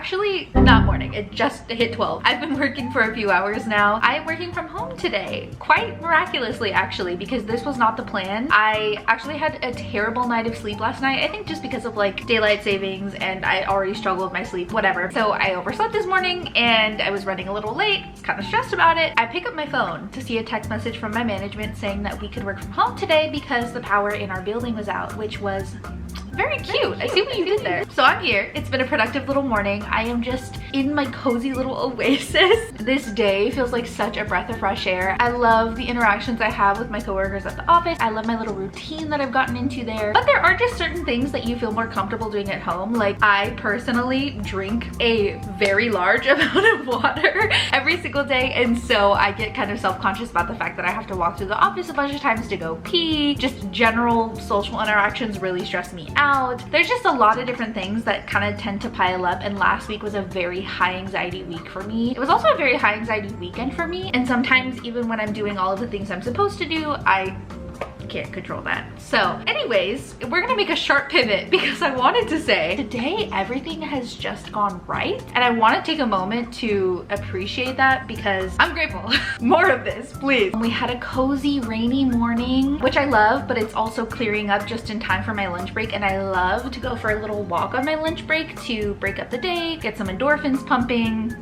actually not morning, it just hit 12. I've been working for a few hours now. I am working from home today, quite miraculously actually, because this was not the plan. I actually had a terrible night of sleep last night. I think just because of like daylight savings, and I already struggle with my sleep, whatever. So I overslept this morning and I was running a little late. I was kind of stressed about it. I pick up my phone to see a text message from my management saying that we could work from home today because the power in our building was out, which was very cute. I see what you did there. So I'm here. It's been a productive little morning. I am just in my cozy little oasis. This day feels like such a breath of fresh air. I love the interactions I have with my coworkers at the office. I love my little routine that I've gotten into there. But there are just certain things that you feel more comfortable doing at home. Like I personally drink a very large amount of water every single day. And so I get kind of self-conscious about the fact that I have to walk through the office a bunch of times to go pee. Just general social interactions really stress me out. There's just a lot of different things that kind of tend to pile up, and last week was a very high anxiety week for me. It was also a very high anxiety weekend for me, and sometimes even when I'm doing all of the things I'm supposed to do, I can't control that. So anyways, we're gonna make a sharp pivot because I wanted to say today everything has just gone right, and I want to take a moment to appreciate that because I'm grateful. More of this, please. We had a cozy rainy morning, which I love, but it's also clearing up just in time for my lunch break, and I love to go for a little walk on my lunch break to break up the day, get some endorphins pumping,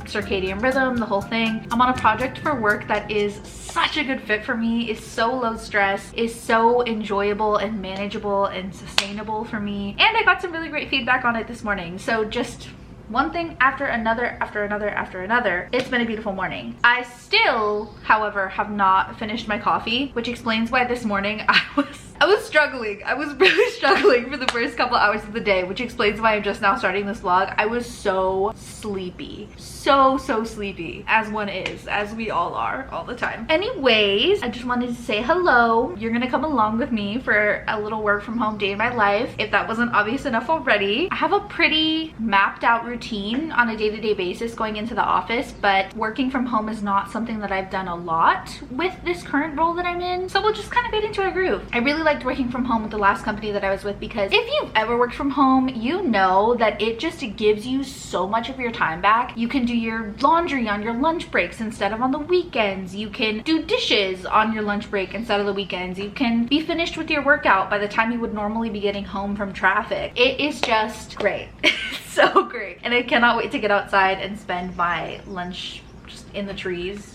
circadian rhythm, the whole thing. I'm on a project for work that is such a good fit for me, is so low stress, is so enjoyable and manageable and sustainable for me. And I got some really great feedback on it this morning. So just one thing after another, after another, after another. It's been a beautiful morning. I still, however, have not finished my coffee, which explains why this morning I was struggling. I was really struggling for the first couple hours of the day, which explains why I'm just now starting this vlog. I was so sleepy. So sleepy, as one is, as we all are all the time. Anyways, I just wanted to say hello. You're gonna come along with me for a little work from home day in my life, if that wasn't obvious enough already. I have a pretty mapped out routine on a day-to-day basis going into the office, but working from home is not something that I've done a lot with this current role that I'm in. So we'll just kind of get into a groove. I really liked working from home with the last company that I was with because if you've ever worked from home, you know that it just gives you so much of your time back. You can do your laundry on your lunch breaks instead of on the weekends. You can do dishes on your lunch break instead of the weekends. You can be finished with your workout by the time you would normally be getting home from traffic. It is just great. It's so great. And I cannot wait to get outside and spend my lunch just in the trees,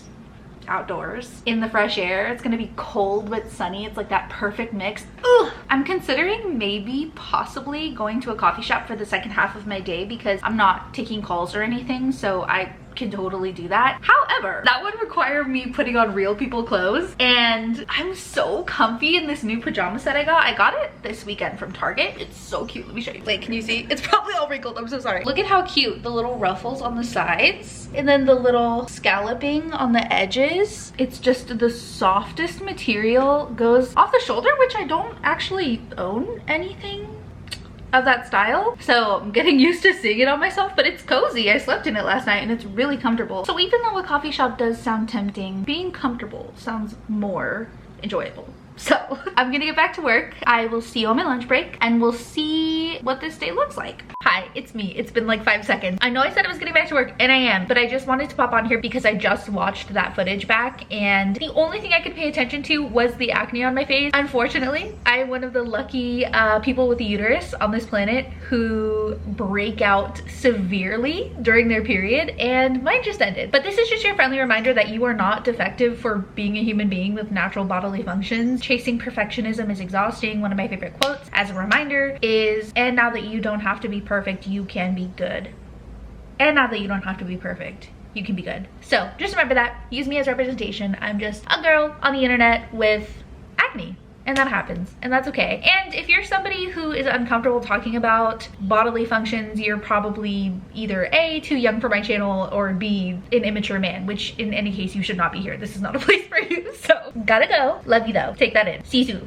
outdoors, in the fresh air. It's gonna be cold but sunny. It's like that perfect mix. Ugh. I'm considering maybe possibly going to a coffee shop for the second half of my day because I'm not taking calls or anything, so I can totally do that. However, that would require me putting on real people clothes, and I'm so comfy in this new pajama set I got. I got it this weekend from Target. It's so cute. Let me show you. Wait, can you see? It's probably all wrinkled. I'm so sorry. Look at how cute the little ruffles on the sides and then the little scalloping on the edges. It's just the softest material. Goes off the shoulder, which I don't actually own anything of that style, so I'm getting used to seeing it on myself, but it's cozy. I slept in it last night and it's really comfortable. So even though a coffee shop does sound tempting, being comfortable sounds more enjoyable. So I'm gonna get back to work. I will see you on my lunch break and we'll see what this day looks like. Hi, it's me. It's been like 5 seconds. I know I said I was getting back to work, and I am, but I just wanted to pop on here because I just watched that footage back, and the only thing I could pay attention to was the acne on my face. Unfortunately, I'm one of the lucky people with a uterus on this planet who break out severely during their period, and mine just ended. But this is just your friendly reminder that you are not defective for being a human being with natural bodily functions. Chasing perfectionism is exhausting. One of my favorite quotes as a reminder is, and now that you don't have to be perfect, you can be good. And now that you don't have to be perfect, you can be good. So just remember that. Use me as representation. I'm just a girl on the internet with acne, and that happens, and that's okay. And if you're somebody who is uncomfortable talking about bodily functions, you're probably either A, too young for my channel, or B, an immature man, which in any case you should not be here. This is not a place for you. So gotta go. Love you though. Take that in. See you soon.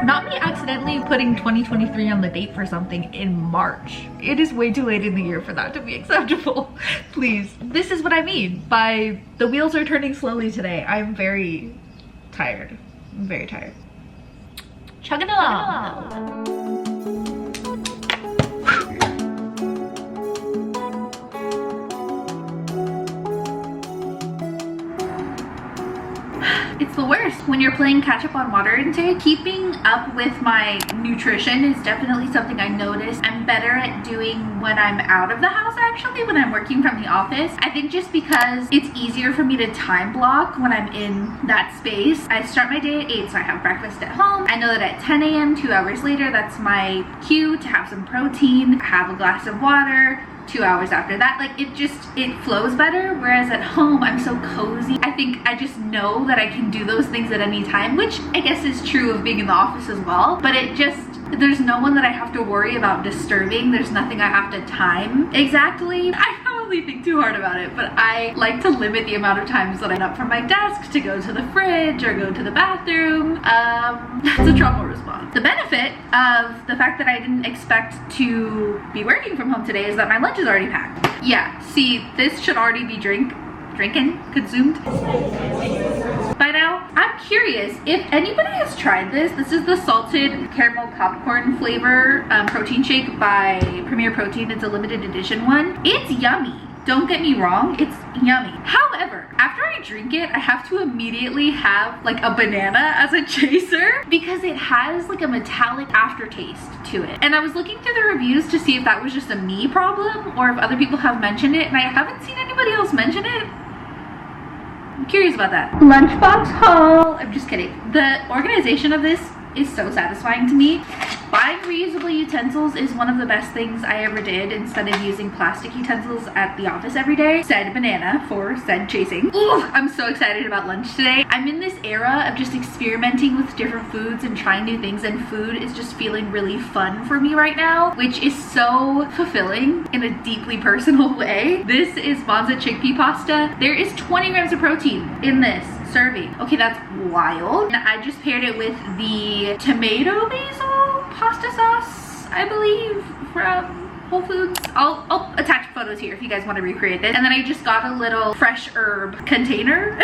Not me accidentally putting 2023 on the date for something in March. It is way too late in the year for that to be acceptable. Please. This is what I mean by the wheels are turning slowly today. I'm very tired. I'm very tired. Chug it along. It's the worst when you're playing catch up on water intake. Keeping up with my nutrition is definitely something I notice I'm better at doing when I'm out of the house, actually, when I'm working from the office. I think just because it's easier for me to time block when I'm in that space. I start my day at 8, so I have breakfast at home. I know that at 10 a.m., 2 hours later, that's my cue to have some protein, have a glass of water. 2 hours after that, like it flows better. Whereas at home, I'm so cozy. I think I just know that I can do those things at any time, which I guess is true of being in the office as well. But there's no one that I have to worry about disturbing. There's nothing I have to time exactly. I probably think too hard about it, but I like to limit the amount of times that I'm up from my desk to go to the fridge or go to the bathroom. That's a trauma response. The benefit of the fact that I didn't expect to be working from home today is that my lunch is already packed. Yeah, see, this should already be consumed by now. I'm curious if anybody has tried this. This is the salted caramel popcorn flavor protein shake by Premier Protein. It's a limited edition one. It's yummy. Don't get me wrong, it's yummy. However, after I drink it, I have to immediately have like a banana as a chaser because it has like a metallic aftertaste to it. And I was looking through the reviews to see if that was just a me problem or if other people have mentioned it, and I haven't seen anybody else mention it. I'm curious about that. Lunchbox haul. I'm just kidding. The organization of this is so satisfying to me. Buying reusable utensils is one of the best things I ever did instead of using plastic utensils at the office every day. Said banana for said chasing. Ooh, I'm so excited about lunch today. I'm in this era of just experimenting with different foods and trying new things, and food is just feeling really fun for me right now, which is so fulfilling in a deeply personal way. This is Monza chickpea pasta. There is 20 grams of protein in this serving. Okay, that's wild. And I just paired it with the tomato basil pasta sauce, I believe, from Whole Foods. I'll attach photos here if you guys want to recreate this. And then I just got a little fresh herb container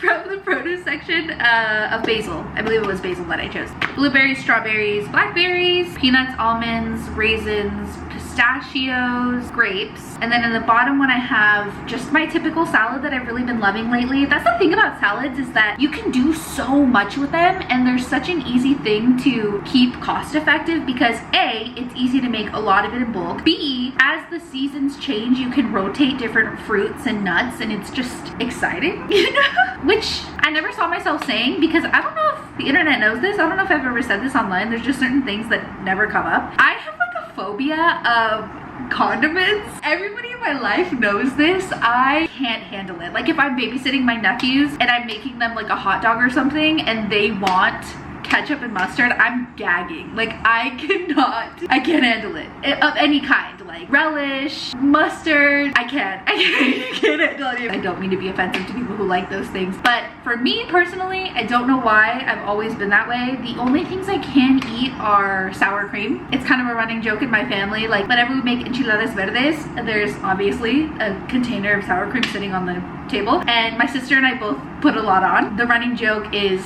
from the produce section of basil. I believe it was basil that I chose. Blueberries, strawberries, blackberries, peanuts, almonds, raisins, pistachios, grapes. And then in the bottom one I have just my typical salad that I've really been loving lately. That's the thing about salads, is that you can do so much with them, and they're such an easy thing to keep cost effective because A, it's easy to make a lot of it in bulk. B, as the seasons change, you can rotate different fruits and nuts, and it's just exciting, you know? Which I never saw myself saying, because I don't know if the internet knows this. I don't know if I've ever said this online. There's just certain things that never come up. I have like a phobia of condiments. Everybody in my life knows this. I can't handle it. Like if I'm babysitting my nephews and I'm making them like a hot dog or something and they want ketchup and mustard, I'm gagging. Like I can't handle it of any kind, like relish, mustard. I can't handle it. I don't mean to be offensive to people who like those things, but for me personally, I don't know why, I've always been that way. The only things I can eat are sour cream. It's kind of a running joke in my family. Like whenever we make enchiladas verdes, there's obviously a container of sour cream sitting on the table, and my sister and I both put a lot on. The running joke is,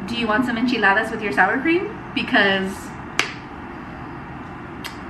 do you want some enchiladas with your sour cream? Because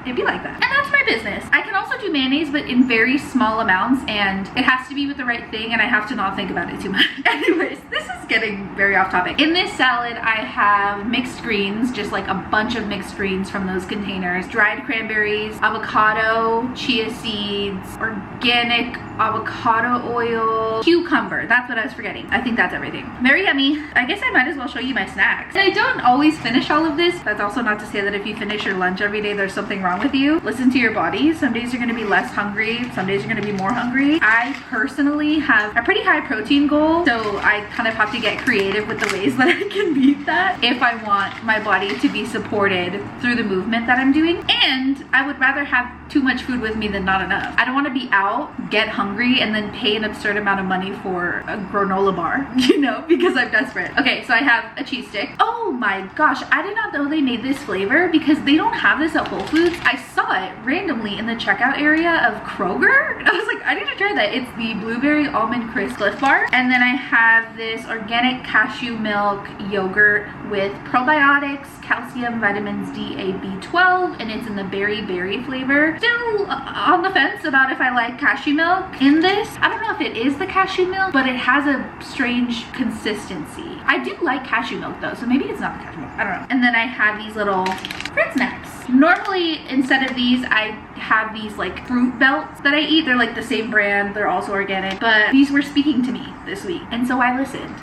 it'd be like that. And that's my business. I can also do mayonnaise, but in very small amounts, and it has to be with the right thing, and I have to not think about it too much. Anyways, this is getting very off topic. In this salad, I have mixed greens, just like a bunch of mixed greens from those containers, dried cranberries, avocado, chia seeds, organic avocado oil, cucumber. That's what I was forgetting. I think that's everything. Very yummy. I guess I might as well show you my snacks. And I don't always finish all of this. That's also not to say that if you finish your lunch every day, there's something wrong with you. Listen to your body. Some days you're gonna be less hungry. Some days you're gonna be more hungry. I personally have a pretty high protein goal, so I kind of have to get creative with the ways that I can meet that if I want my body to be supported through the movement that I'm doing. And I would rather have too much food with me than not enough. I don't want to be out, get hungry, and then pay an absurd amount of money for a granola bar, you know, because I'm desperate. Okay, so I have a cheese stick. Oh my gosh, I did not know they made this flavor because they don't have this at Whole Foods. I saw it randomly in the checkout area of Kroger. I was like, I need to try that. It's the blueberry almond crisp Cliff Bar. And then I have this organic cashew milk yogurt with probiotics, calcium, vitamins D, A, B12, and it's in the berry flavor. Still on the fence about if I like cashew milk in this. I don't know if it is the cashew milk, but it has a strange consistency. I do like cashew milk though, so maybe it's not the cashew milk. I don't know. And then I have these little fruit snacks. Normally, instead of these, I have these like fruit belts that I eat. They're like the same brand. They're also organic, but these were speaking to me this week, and so I listened.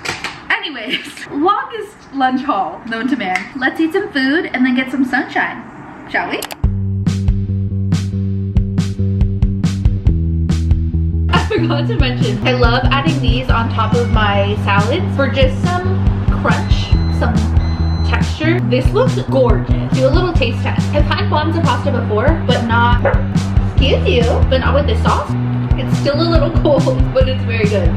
Anyways, longest lunch haul known to man. Let's eat some food and then get some sunshine, shall we? I forgot to mention, I love adding these on top of my salads for just some crunch, some texture. This looks gorgeous. Do a little taste test. I've had bonza pasta before, but not, excuse you, but not with this sauce. It's still a little cold, but it's very good.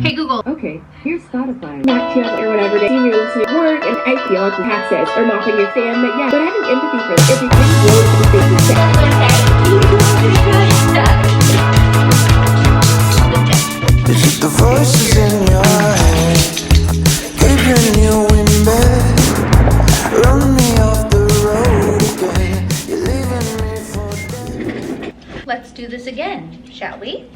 Hey Google. Okay, here's Spotify. Not chill or whatever day you're listening to work, and I feel like access or mocking your fan, but yeah, but having empathy for everything goes to the things you say. It's the voices in your head, keeping you in bed. Run me off the road again. You're leaving me for dead. Let's do this again, shall we?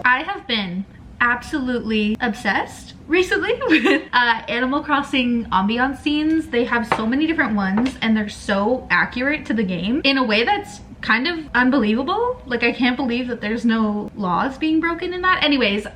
I have been absolutely obsessed recently with Animal Crossing ambiance scenes. They have so many different ones and they're so accurate to the game in a way that's kind of unbelievable. Like, I can't believe that there's no laws being broken in that. Anyways,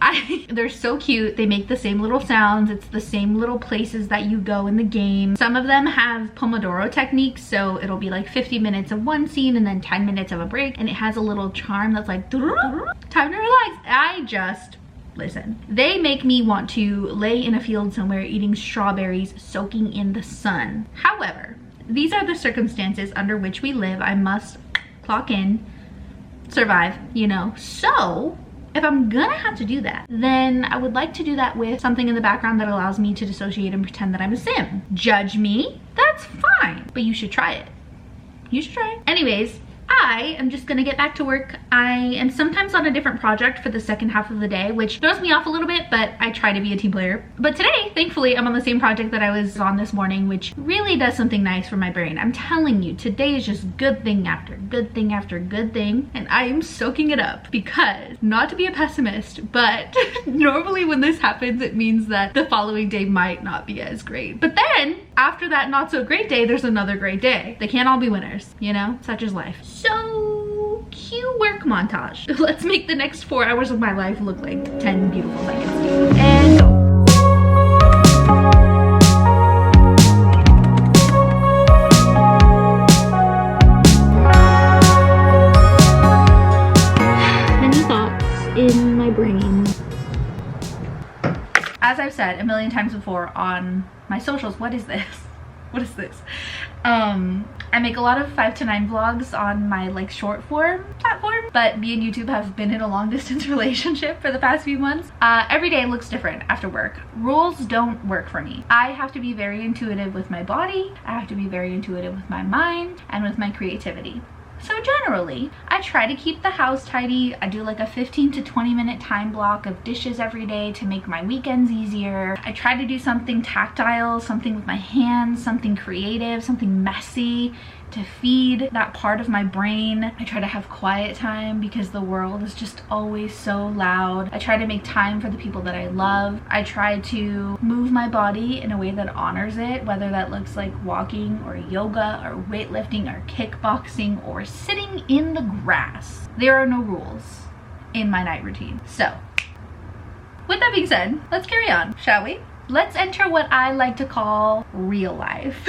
they're so cute. They make the same little sounds. It's the same little places that you go in the game. Some of them have Pomodoro techniques, so it'll be like 50 minutes of one scene and then 10 minutes of a break, and it has a little charm that's like time to relax. I just listen. They make me want to lay in a field somewhere eating strawberries, soaking in the sun. However, these are the circumstances under which we live. I must clock in, survive, you know. So if I'm gonna have to do that, then I would like to do that with something in the background that allows me to dissociate and pretend that I'm a sim. Judge me, that's fine, but you should try it. You should try it. Anyways, I am just gonna get back to work. I am sometimes on a different project for the second half of the day, which throws me off a little bit, but I try to be a team player. But today, thankfully, I'm on the same project that I was on this morning, which really does something nice for my brain. I'm telling you, today is just good thing after good thing after good thing, and I am soaking it up because, not to be a pessimist, but normally when this happens, it means that the following day might not be as great. But then, after that not so great day, there's another great day. They can't all be winners, you know? Such is life. So, cue work montage. Let's make the next 4 hours of my life look like 10 beautiful seconds. And go. Many thoughts in my brain. As I've said a million times before on my socials, what is this? What is this? I make a lot of 5 to 9 vlogs on my like short form platform, but me and YouTube have been in a long distance relationship for the past few months. Every day looks different after work. Rules don't work for me. I have to be very intuitive with my body. I have to be very intuitive with my mind and with my creativity. So generally, I try to keep the house tidy. I do like a 15 to 20 minute time block of dishes every day to make my weekends easier. I try to do something tactile, something with my hands, something creative, something messy to feed that part of my brain. I try to have quiet time because the world is just always so loud. I try to make time for the people that I love. I try to move my body in a way that honors it, whether that looks like walking or yoga or weightlifting or kickboxing or sitting in the grass. There are no rules in my night routine. So, with that being said, let's carry on, shall we? Let's enter what I like to call real life.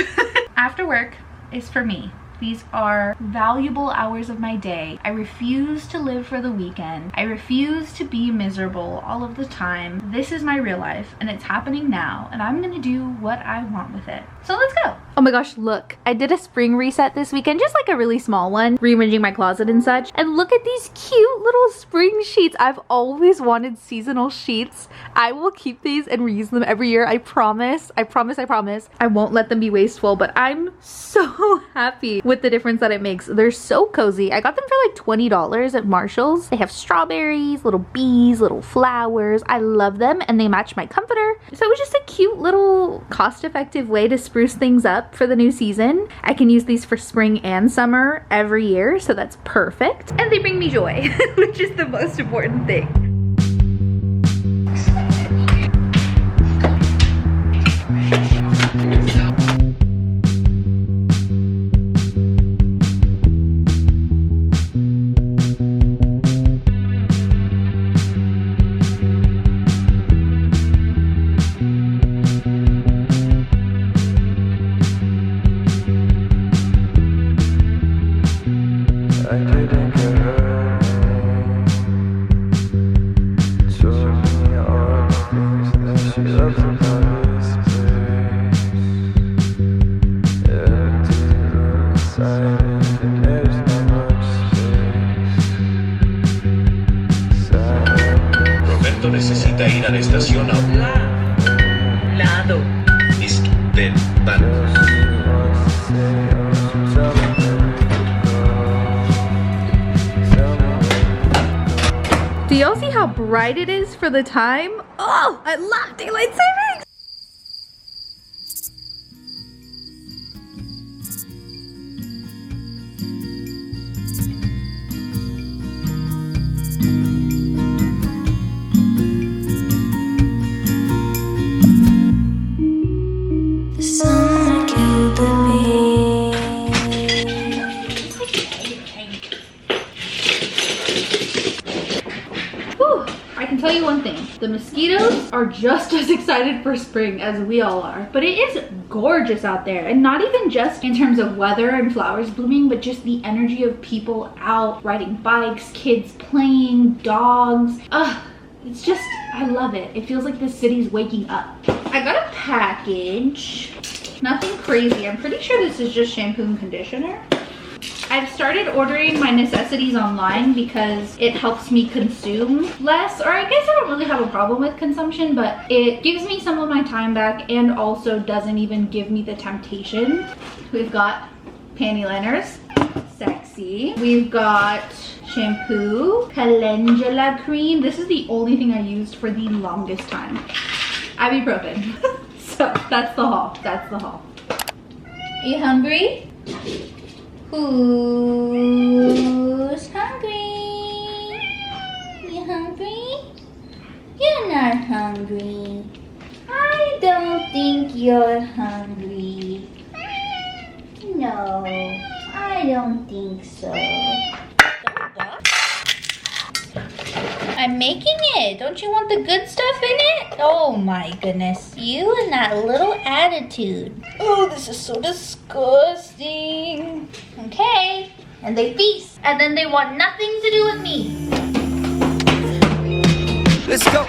After work is for me These are valuable hours of my day. I refuse to live for the weekend. I refuse to be miserable all of the time. This is my real life and it's happening now and I'm gonna do what I want with it. So let's go. Oh my gosh, look. I did a spring reset this weekend, just like a really small one, rearranging my closet and such. And look at these cute little spring sheets. I've always wanted seasonal sheets. I will keep these and reuse them every year. I promise. I promise. I promise. I won't let them be wasteful, but I'm so happy with the difference that it makes. They're so cozy. I got them for like $20 at Marshall's. They have strawberries, little bees, little flowers. I love them and they match my comforter. So it was just a cute little cost-effective way to spruce things up for the new season. I can use these for spring and summer every year, so that's perfect. And they bring me joy, which is the most important thing. I didn't get her name. Told me all the things that she loves about this place. Empty room inside and there's not much space. Roberto necesita ir a la estación lado izquierdo del banco. Do y'all see how bright it is for the time? Oh, I love daylight savings! The summer killed the bee. Whew, I can tell you one thing. The mosquitoes are just as excited for spring as we all are. But it is gorgeous out there. And not even just in terms of weather and flowers blooming, but just the energy of people out riding bikes, kids playing, dogs. Ugh, it's just, I love it. It feels like the city's waking up. I got a package. Nothing crazy. I'm pretty sure this is just shampoo and conditioner. I've started ordering my necessities online because it helps me consume less, or I guess I don't really have a problem with consumption, but it gives me some of my time back and also doesn't even give me the temptation. We've got panty liners, sexy. We've got shampoo, calendula cream. This is the only thing I used for the longest time. Ibuprofen. So that's the haul, that's the haul. Are you hungry? Who's hungry? You hungry? You're not hungry. I don't think you're hungry. No, I don't think so. I'm making it. Don't you want the good stuff in it? Oh my goodness. You and that little attitude. Oh, this is so disgusting. Okay. And they feast. And then they want nothing to do with me. Let's go.